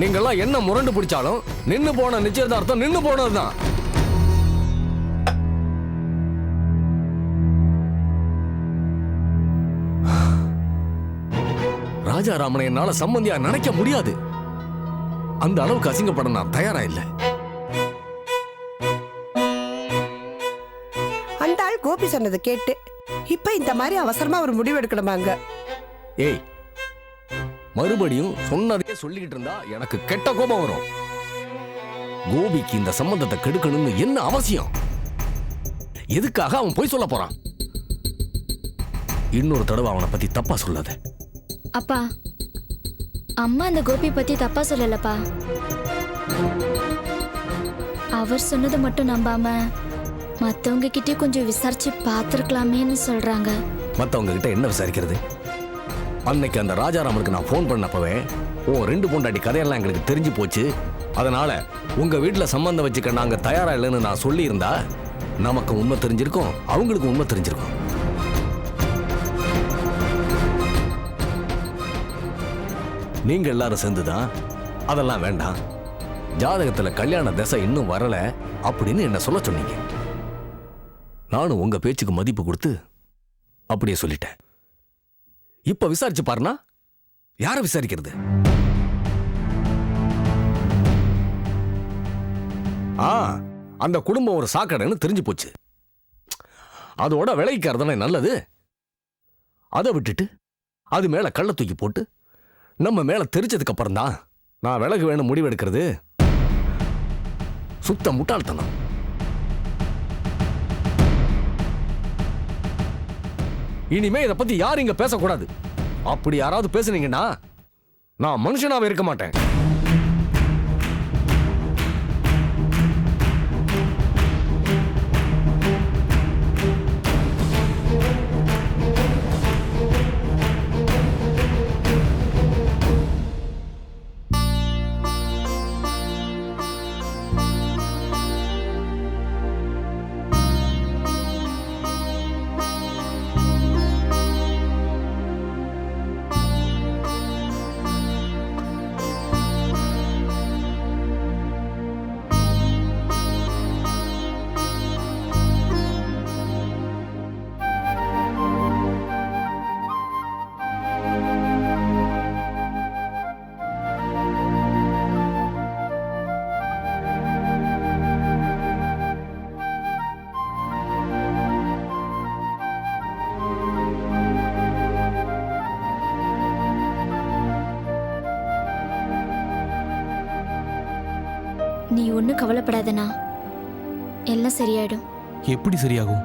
நீங்கெல்லாம் என்ன முரண்டு பிடிச்சாலும் நின்னு போன நிச்சயதார்த்தம் நின்னு போனதுதான். ராஜாராமனை என்னால சம்பந்தியா நினைக்க முடியாது. அந்த அளவுக்கு அசிங்கப்பட நான் தயாரா இல்லை. அந்த ஆள் கோபி சொன்னதை கேட்டு இப்ப இந்த மாதிரி அவசரமா ஒரு முடிவு எடுக்கணுமாங்க? ஏய், மறுபடியும் சொன்னதே சொல்லிக்கிட்டு இருந்தா எனக்கு கெட்ட கோபம் வரும். கோபிக்கு இந்த சம்பந்தத்தை கெடுக்கணும்னு என்ன அவசியம்? எதுக்காக அவன் போய் சொல்ல போறான்? இன்னொரு தடவை அவனை பத்தி தப்பா சொல்லாத. அப்பா, அம்மா அந்த கோபி பத்தி தப்பா சொல்லலப்பா. அவர் சொன்னதை மட்டும் நம்பாம மத்தவங்க கிட்டே கொஞ்சம் விசாரிச்சு பார்த்துருக்கலாமேன்னு சொல்றாங்க. மத்தவங்க கிட்ட என்ன விசாரிக்கிறது? அன்னைக்கு அந்த ராஜாராமனுக்கு நான் ஃபோன் பண்ணப்பவே உன் 2 பொண்டாட்டி கதையெல்லாம் எங்களுக்கு தெரிஞ்சு போச்சு, அதனால உங்க வீட்டுல சம்பந்தம் வச்சுக்க நாங்க தயாரா இல்லைன்னு நான் சொல்லி இருந்தா நமக்கு உண்மை தெரிஞ்சிருக்கும், அவங்களுக்கு உண்மை தெரிஞ்சிருக்கும். நீங்க எல்லாரும் சேர்ந்துதான் அதெல்லாம் வேண்டாம், ஜாதகத்துல கல்யாண தசை இன்னும் வரல அப்படின்னு என்ன சொல்ல சொன்னீங்க. நானும் உங்க பேச்சுக்கு மதிப்பு கொடுத்து அப்படியே சொல்லிட்டேன். இப்ப விசாரிச்சு பாருனா யார விசாரிக்கிறது? அந்த குடும்பம் ஒரு சாக்கடைன்னு தெரிஞ்சு போச்சு. அதோட விளைவிக்கிறதானே நல்லது. அதை விட்டுட்டு அது மேல கள்ள தூக்கி போட்டு நம்ம மேல தெரிஞ்சதுக்கு அப்புறம் தான் நான் விலகு வேணும் முடிவெடுக்கிறது சுத்த முட்டாள்தனம். இனிமே இதை பத்தி யாரும் இங்க பேசக்கூடாது. அப்படி யாராவது பேசுனீங்கன்னா நான் மனுஷனாவே இருக்க மாட்டேன். நீ ஒன்னும் கவலைப்படாதண்ணா, எல்லாம் சரியாயிடும். எப்படி சரியாகும்?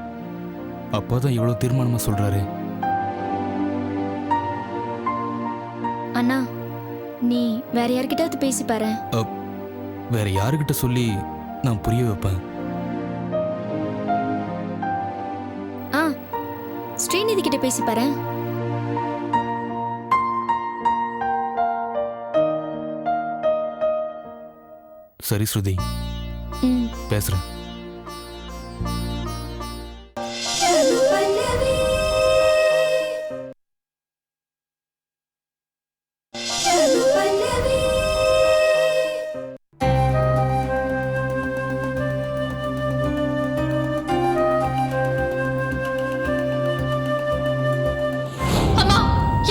அப்பாதான் இவ்வளவு தீர்மானமா சொல்றாரு. அண்ணா, நீ வேற யார்கிட்டயாவது பேசி பாரு. வேற யாருக்கிட்ட சொல்லி நான் புரிய வைப்பேன்? ஸ்ரீநிதி கிட்ட பேசி பாரு. சரி ஸ்ருதி, பேசுறேன். அம்மா,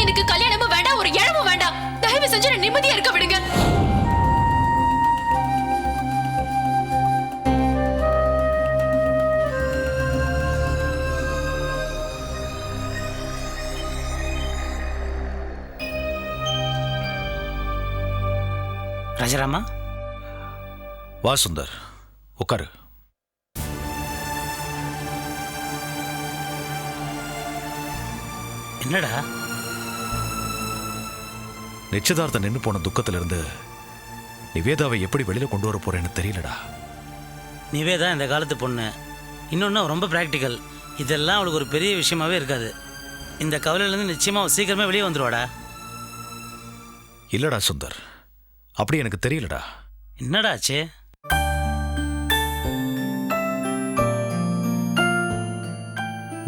எனக்கு கல்யாணமும் வேண்டாம், ஒரு இழவும் வேண்டாம். தயவு செஞ்சு நிம்மதியா இருக்க விடுங்க. ராஜாராமா, வா சுந்தர், உட்காரு. என்னடா? நிச்சயதார்த்தம் நின்று போன துக்கத்திலிருந்து நிவேதாவை எப்படி வெளியில கொண்டு வர போறேன்னு தெரியலடா. நிவேதா இந்த காலத்து பொண்ணு. இன்னொன்று ரொம்ப ப்ராக்டிக்கல். இதெல்லாம் அவளுக்கு ஒரு பெரிய விஷயமாவே இருக்காது. இந்த கவலையிலேருந்து நிச்சயமா சீக்கிரமே வெளியே வந்துடுவாடா. இல்லடா சுந்தர், அப்படி எனக்கு தெரியலடா. என்னடா ஆச்சு?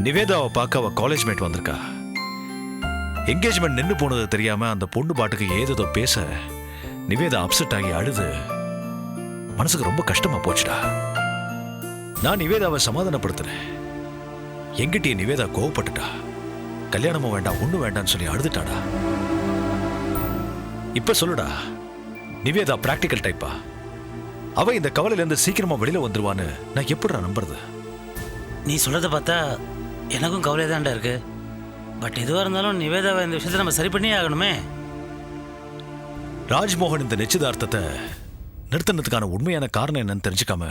நிவேதாவை பார்க்க அவ காலேஜ் மேட் வந்திருக்கா. என்கேஜ்மெண்ட் நின்று போனது தெரியாம அந்த பொண்ணு பாட்டுக்கு ஏதோ பேச நிவேதா அப்செட் ஆகி அழுது மனசுக்கு ரொம்ப கஷ்டமா போச்சுடா. நான் நிவேதாவை சமாதானப்படுத்தினேன். எங்கிட்டயே நிவேதா கோவப்பட்டுட்டா. கல்யாணமும் வேண்டாம் ஒண்ணும் வேண்டாம்னு சொல்லி அழுதுட்டாடா. இப்ப சொல்லுடா, நிவேதா பிராக்டிக்கல் டைப்பா? அவ இந்த கவலையில இருந்து சீக்கிரமா வெளியில வந்துருவான்னு நான் எப்படிடா நம்புறது? நீ சொல்கிறத பார்த்தா எனக்கும் கவலை தான்டா இருக்கு. பட் எதுவாக இருந்தாலும் நிவேதாவை இந்த விஷயத்தை நம்ம சரி பண்ணியே ஆகணுமே. ராஜ்மோகன் இந்த நிச்சயதார்த்தத்தை நிறுத்தினதுக்கான உண்மையான காரணம் என்னன்னு தெரிஞ்சுக்காம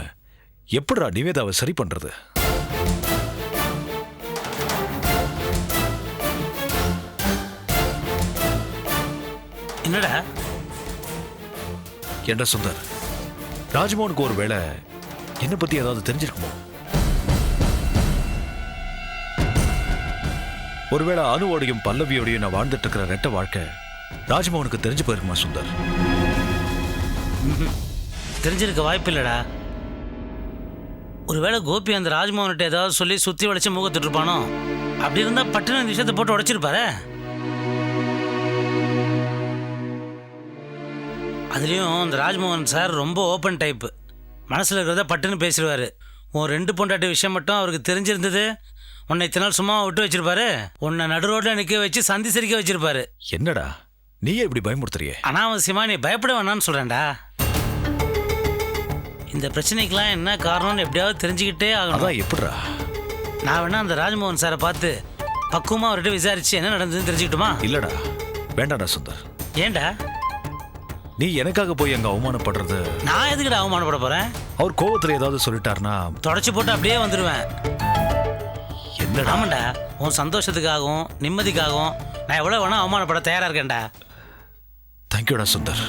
எப்படிடா நிவேதாவை சரி பண்றது? என்னடா என்ன சுந்தர், ராஜ்மோகனுக்கு ஒரு வேளை என்னை பத்தி ஏதாவது தெரிஞ்சிருக்குமோ? ஒருவேளை அனுவோடையும் பல்லவியோடையும் நான் வாழ்ந்துட்டு இருக்கிற ரெட்ட வாழ்க்கை ராஜ்மோகனுக்கு தெரிஞ்சு போயிருக்குமா சுந்தர்? தெரிஞ்சிருக்க வாய்ப்பு இல்லைடா. ஒருவேளை கோபி அந்த ராஜ்மோகன்கிட்ட ஏதாவது சொல்லி சுற்றி வளைச்சு மூகத்துட்டு இருப்பானோ? அப்படி இருந்தால் பட்டுன்னு இந்த விஷயத்தை போட்டு உடைச்சிருப்பாரு. அதுலேயும் அந்த ராஜ்மோகன் சார் ரொம்ப ஓப்பன் டைப்பு. மனசில் இருக்கிறத பட்டுன்னு பேசிடுவார். உன் 2 பொண்டாட்டி விஷயம் மட்டும் அவருக்கு தெரிஞ்சிருந்தது, உன்னை இத்தனை நாள் சும்மா விட்டு வச்சிருப்பாரு. உன்னை நடு ரோட்டில் நிற்க வச்சு சந்தி சிரிக்க வச்சிருப்பாரு. என்னடா நீயே இப்படி பயமுறுத்துறியே? அனாவசியமா நீ பயப்பட வேணான்னு சொல்கிறேன்டா. இந்த பிரச்சனைக்கெல்லாம் என்ன காரணம்னு எப்படியாவது தெரிஞ்சுக்கிட்டே ஆகணும். அதான் எப்படிடா? நான் வேணா அந்த ராஜ்மோகன் சாரை பார்த்து பக்குவமாக அவர்கிட்ட விசாரிச்சு என்ன நடந்ததுன்னு தெரிஞ்சுக்கிட்டுமா? இல்லடா, வேண்டாடா சுந்தர். ஏன்டா? நீ எனக்காக போய் அங்க அவமானப்படுறது. நான் எதுக்குடா அவமானப்பட போறேன்? அவர் கோவத்துல ஏதாவது சொல்லிட்டாருன்னா தொடச்சி போட்டு அப்படியே வந்துடுவேன். என்னடா? ஆமாண்டா, உன் சந்தோஷத்துக்காகவும் நிம்மதிக்காகவும் நான் எவ்வளோ வேணா அவமானப்பட தயாரா இருக்கேன்டா. தேங்க்யூடா சுந்தர்.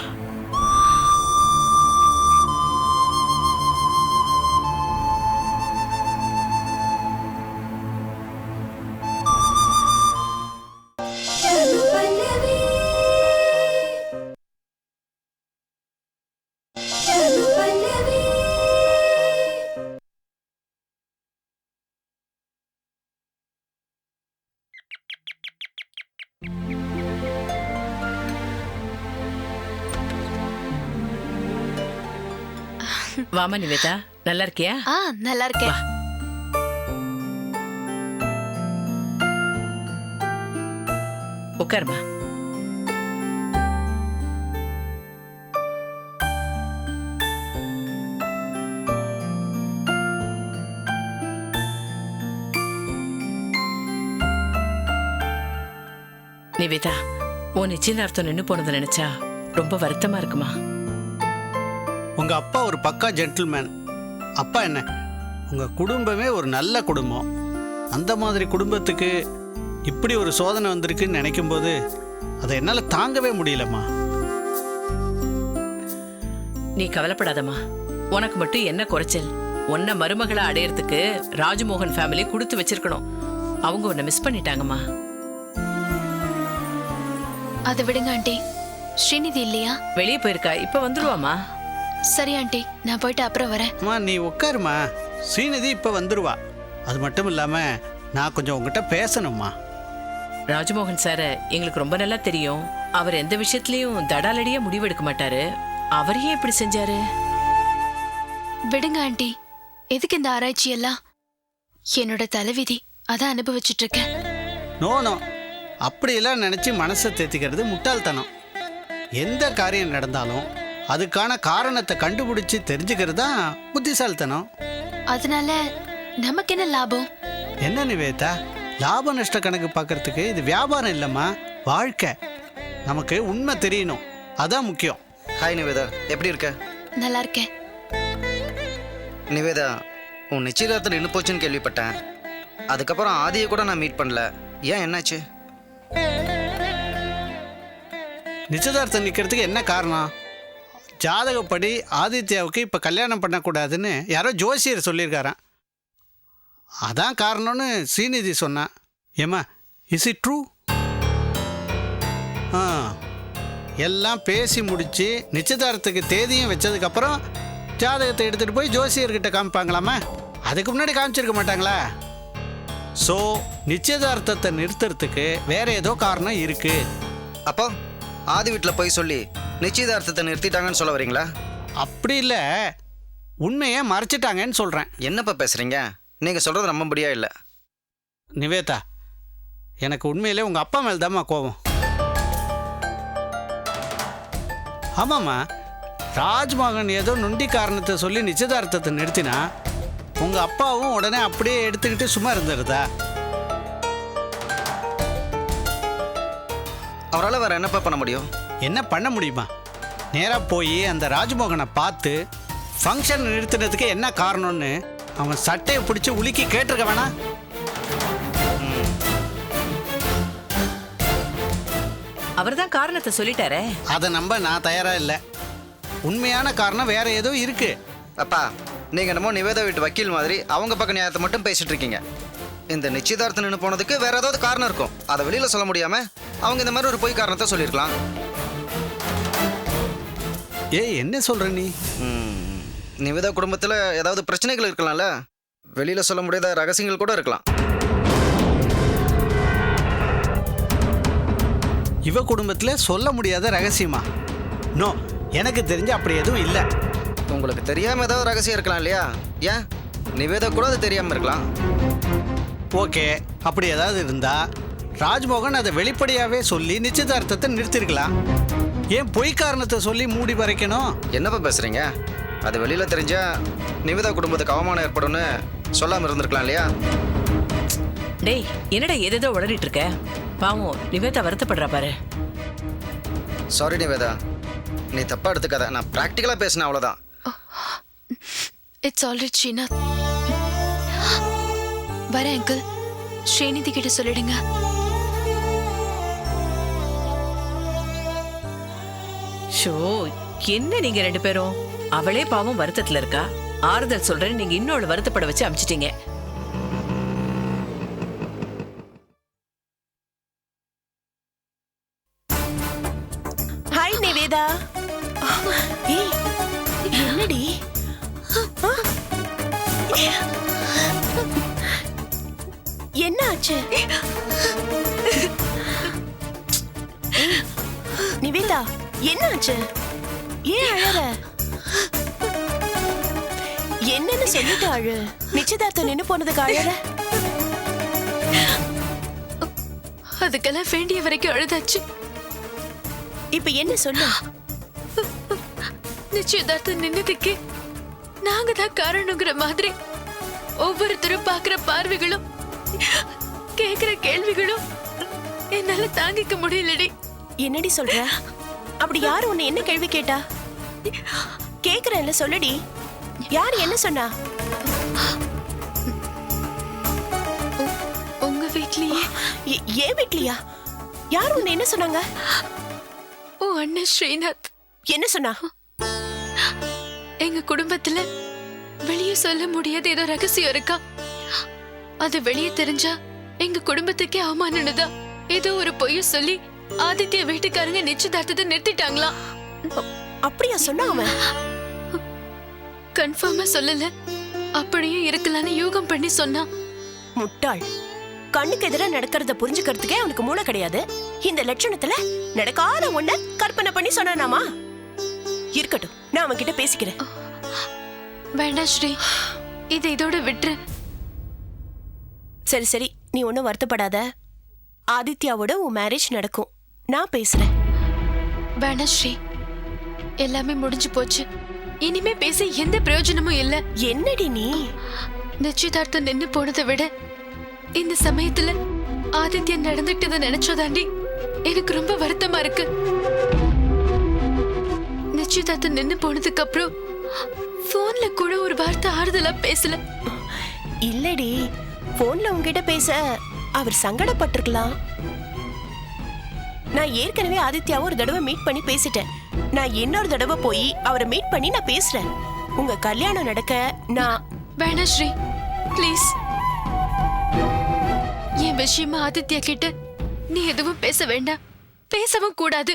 வாமா நிவேதா, நல்லா இருக்கியா? நல்லா இருக்கேன். உட்காருமா. நிவேதா, உன் நிச்சயதார்த்தம் நின்று போனதை நினைச்சா ரொம்ப வருத்தமா இருக்குமா? உங்கள் அப்பா ஒரு பக்கா ஜென்டில்மேன். அப்பா என்ன, உங்கள் குடும்பமே ஒரு நல்ல குடும்பம். அந்த மாதிரி குடும்பத்துக்கு இப்படி ஒரு சோதனை வந்திருக்குன்னு நினைக்கும்போது அதை என்னால் தாங்கவே முடியலம்மா. நீ கவலைப்படாதம்மா. உனக்கு மட்டும் என்ன குறைச்சல்? உன்னை மருமகளை அடையறதுக்கு ராஜ்மோகன் ஃபேமிலி கொடுத்து வச்சிருக்கணும். அவங்க உன்னை மிஸ் பண்ணிட்டாங்கம்மா. அதை விடுங்க ஆண்டி. ஸ்ரீநிதி இல்லையா? வெளியே போயிருக்கா, இப்ப வந்துருவாமா. சரி ஆண்டி, நான் போயிட்டு அப்புறம் வரேன். அம்மா நீ உட்காருமா, ஸ்ரீநிதி இப்போ வந்துடுவா. அது மட்டும் இல்லாமல் நான் கொஞ்சம் உங்ககிட்ட பேசணும்மா. ராஜ்மோகன் சாரை எங்களுக்கு ரொம்ப நல்லா தெரியும். அவர் எந்த விஷயத்துலயும் தடாலடியா முடிவெடுக்க மாட்டாரு. அவரையே இப்படி செஞ்சாரு? விடுங்க ஆண்டி, எதுக்கு இந்த ஆராய்ச்சி எல்லாம்? என்னோட தலைவிதி, அதான் அனுபவிச்சுட்டு இருக்கேன். நோ, அப்படியெல்லாம் நினச்சி மனசை தேத்திக்கிறது முட்டாள்தனம். எந்த காரியம் நடந்தாலும் அதுக்கான காரணத்தை கண்டுபிடிச்சு தெரிஞ்சுக்கிறது தான் புத்திசாலித்தனம். அதனால நமக்கு என்ன லாபம்? என்ன நிவேதா, லாப நஷ்ட கணக்கு பார்க்கறதுக்கு இது வியாபாரம் இல்லைம்மா, வாழ்க்கை. நமக்கு உண்மை தெரியணும், அதான் முக்கியம். ஹாய் நிவேதா, எப்படி இருக்க? நல்லா இருக்கேன். நிவேதா, உன் நிச்சயதார்த்தம் நின்று போச்சுன்னு கேள்விப்பட்டேன். அதுக்கப்புறம் ஆதியை கூட நான் மீட் பண்ணல. ஏன், என்னாச்சு? நிச்சயதார்த்தம் நிற்கிறதுக்கு என்ன காரணம்? ஜாதகப்படி ஆதித்யாவுக்கு இப்போ கல்யாணம் பண்ணக்கூடாதுன்னு யாரோ ஜோசியர் சொல்லியிருக்காராம். அதான் காரணம்னு ஸ்ரீநிதி சொன்னான். ஏம்மா, இஸ் இட் ட்ரூ? எல்லாம் பேசி முடித்து நிச்சயதார்த்தத்துக்கு தேதியும் வச்சதுக்கப்புறம் ஜாதகத்தை எடுத்துகிட்டு போய் ஜோசியர்கிட்ட காமிப்பாங்களாமா? அதுக்கு முன்னாடி காமிச்சிருக்க மாட்டாங்களா? ஸோ நிச்சயதார்த்தத்தை நிறுத்துறதுக்கு வேற ஏதோ காரணம் இருக்குது. அப்போ ஆதி வீட்டில் போய் சொல்லி நிச்சயதார்த்தத்தை நிறுத்திட்டாங்கன்னு சொல்ல வரீங்களா? அப்படி இல்லை, உண்மையை மறைச்சிட்டாங்கன்னு சொல்கிறேன். என்னப்பா பேசுறீங்க? நீங்க சொல்றது நம்பும்படியா இல்லை. நிவேதா, எனக்கு உண்மையிலே உங்கள் அப்பா மேல் தாம்மா கோவம். ஆமாம்மா, ராஜ்மோகன் ஏதோ நொண்டி காரணத்தை சொல்லி நிச்சயதார்த்தத்தை நிறுத்தினா உங்கள் அப்பாவும் உடனே அப்படியே எடுத்துக்கிட்டு சும்மா இருந்துருதா? அவரால் வேற என்னப்பா பண்ண முடியும்? என்ன பண்ண முடியுமா? நேராக போய் அந்த ராஜ்மோகனை பார்த்து ஃபங்க்ஷன் நிறுத்தினதுக்கு என்ன காரணம்னு அவன் சட்டையை பிடிச்சி உலுக்கி கேட்டிருக்க வேணா? அவர் தான் காரணத்தை சொல்லிட்டாரே. அதை நம்ப நான் தயாராக இல்லை. உண்மையான காரணம் வேற ஏதோ இருக்கு. அப்பா, நீங்க என்னமோ நிவேதா வீட்டு வக்கீல் மாதிரி அவங்க பக்க நியாயத்தை மட்டும் பேசிட்டு இருக்கீங்க. இந்த நிச்சயதார்த்தம் நின்று போனதுக்கு வேற ஏதாவது காரணம் இருக்கும். அதை வெளியில சொல்ல முடியாம அவங்க இந்த மாதிரி ஒரு பொய் காரணத்தை சொல்லியிருக்கலாம். ஏய், என்ன சொல்ற நீ? நிவேதா குடும்பத்துல ஏதாவது பிரச்சனைகள் இருக்கலாம்ல, வெளியில சொல்ல முடியாத ரகசியங்கள் கூட இருக்கலாம். இவ குடும்பத்தில் சொல்ல முடியாத ரகசியமா? நோ, எனக்கு தெரிஞ்சு அப்படி எதுவும் இல்லை. உங்களுக்கு தெரியாம ஏதாவது ரகசியம் இருக்கலாம் இல்லையா? ஏன் நிவேதா கூட அது தெரியாம இருக்கலாம். ஓகே, அப்படி ஏதாவது இருந்தா ராஜ்மோகன் அதை வெளிப்படையாவே சொல்லி நிச்சயதார்த்தத்தை நிறுத்திருக்கலாம். ஏன் பொய் காரணத்தை சொல்லி மூடி மறைக்கணும்? என்னப்பா பேசுறீங்க? அது வெளியில தெரிஞ்சா நிவேதா குடும்பத்துக்கு அவமானம் ஏற்படும்னு சொல்லாம இருந்திருக்கலாம் இல்லையா? டேய், என்னடா ஏதேதோ உளறிட்டு இருக்க? பாவம் நிவேதா வருத்தப்படுறா பாரு. சாரி நிவேதா, நீ தப்பா எடுத்துக்காத. நான் பிராக்டிக்கலா பேசினேன், அவ்வளவுதான். It's alright Srinath. வரேன் அங்கிள். ஸ்ரீநிதி கிட்ட சொல்லிடுங்க. ஷோ, என்ன நீங்க ரெண்டு பேரும்? அவளே பாவம் வருத்தத்துல இருக்கா. ஆறுதல் சொல்றேன், நீங்க இன்னொரு வருத்தப்பட வச்சு அமிச்சிட்டீங்க. ஹாய் நிவேதா. ஏய், என்னடி? என்ன ஆச்சு? நிவேதா, என்ன ஆச்சு? ஏன் அழற? என்னன்னு சொல்லிட்டு அழு. நிச்சயதார்த்தம் நின்னு போனதுக்கு அழற? அதுக்கெல்லாம் வேண்டிய வரைக்கும் அழுதாச்சு. இப்ப என்ன சொல்லு? நிச்சயதார்த்தம் நின்னதுக்கு நாங்க தான் காரணங்கிற மாதிரி ஒவ்வொருத்தரும் பாக்குற பார்வைகளும் கேக்குற கேள்விகளும் என்னால தாங்கிக்க முடியலடி. என்னடி சொல்ற? அப்படி யாரு உன்னை என்ன கேள்வி கேட்டா? கேக்குறேன்ல, சொல்லுடி. யார் என்ன சொன்னா? உங்க வீட்லயே. ஏன் வீட்லயா? யார் உன்னை என்ன சொன்னாங்க? ஓ அண்ணன் ஸ்ரீநாத். என்ன சொன்னா? எங்க குடும்பத்துல வெளியே சொல்ல முடியாத ஏதோ ரகசியம் இருக்கா. அது வெளியே தெரிஞ்சா எங்க குடும்பத்துக்கே அவமானதா ஏதோ ஒரு பொய்ய சொல்லி ஆதித்ய வீட்டுக்காரங்க நிச்சயதார்த்தத்தை நிறுத்திட்டாங்களாம். அப்படியா சொன்னா அவன்? கன்ஃபார்மா சொல்லல, அப்படியே இருக்கலாம்னு யூகம் பண்ணி சொன்னா. முட்டாள். கண்ணுக்கு எதிரா நடக்கிறத புரிஞ்சுக்கிறதுக்கே அவனுக்கு மூளை கிடையாது. இந்த லட்சணத்துல நடக்காத ஒண்ண கற்பனை பண்ணி சொன்னானாமா? இருக்கட்டும், நான் அவன் கிட்ட பேசிக்கிறேன். வேண்டாம் ஸ்ரீ, இதை இதோட விட்டுரு. சரி சரி, நீ ஒன்னும் வருத்தப்படாத. ஆதித்யாவோட உன் மேரேஜ் நடக்கும். நான் பேசுறேன். வேண்டாம் ஸ்ரீ, எல்லாமே முடிஞ்சு போச்சு. இனிமே பேச எந்த பிரயோஜனமும் இல்ல. என்னடி நீ? நிச்சயதார்த்தம் நின்னு போனதை விட இந்த சமயத்துல ஆதித்யன் நடந்துட்டதை நினைச்சதாண்டி எனக்கு ரொம்ப வருத்தமா இருக்கு. நிச்சயதார்த்தம் நின்னு போனதுக்கு அப்புறம் போன்ல கூட ஒரு வார்த்தை ஆறுதலா பேசல. இல்லடி, போன்ல உங்ககிட்ட பேச அவர் சங்கடப்பட்டிருக்கலாம். நான் ஏற்கனவே ஆதித்யாவை ஒரு தடவை மீட் பண்ணி பேசிட்டேன். நான் இன்னொரு தடவை போய் அவரை மீட் பண்ணி நான் பேசுறேன். உங்க கல்யாணம் நடக்க நான். வேணா ஸ்ரீ, ப்ளீஸ். என் விஷயமா ஆதித்யா கிட்ட நீ எதுவும் பேச வேண்டாம், பேசவும் கூடாது.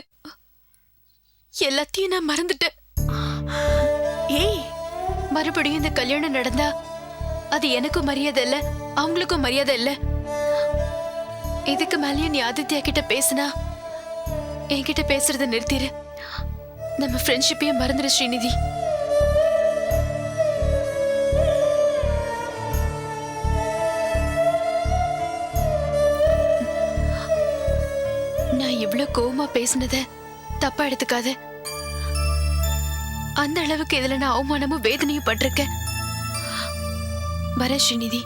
எல்லாத்தையும் நான் மறந்துட்டேன். ஏய், மறுபடியும் இந்த கல்யாணம் நடந்தா அது எனக்கும் மரியாதை இல்ல, அவங்களுக்கும் மரியாதை இல்ல. இதுக்கு மேலேயும் நீ ஆதித்யா கிட்ட பேசினா என்கிட்ட பேசுறத நிறுத்திரு. நம்ம ஃப்ரெண்ட்ஷிப்பையே மறந்துடு ஸ்ரீநிதி. நான் இவ்ளோ கோவமா பேசினத தப்பா எடுத்துக்காத. அந்த அளவுக்கு இதுல நான் அவமானமும் வேதனையும் பட்டிருக்கேன். வரேன் ஸ்ரீநிதி.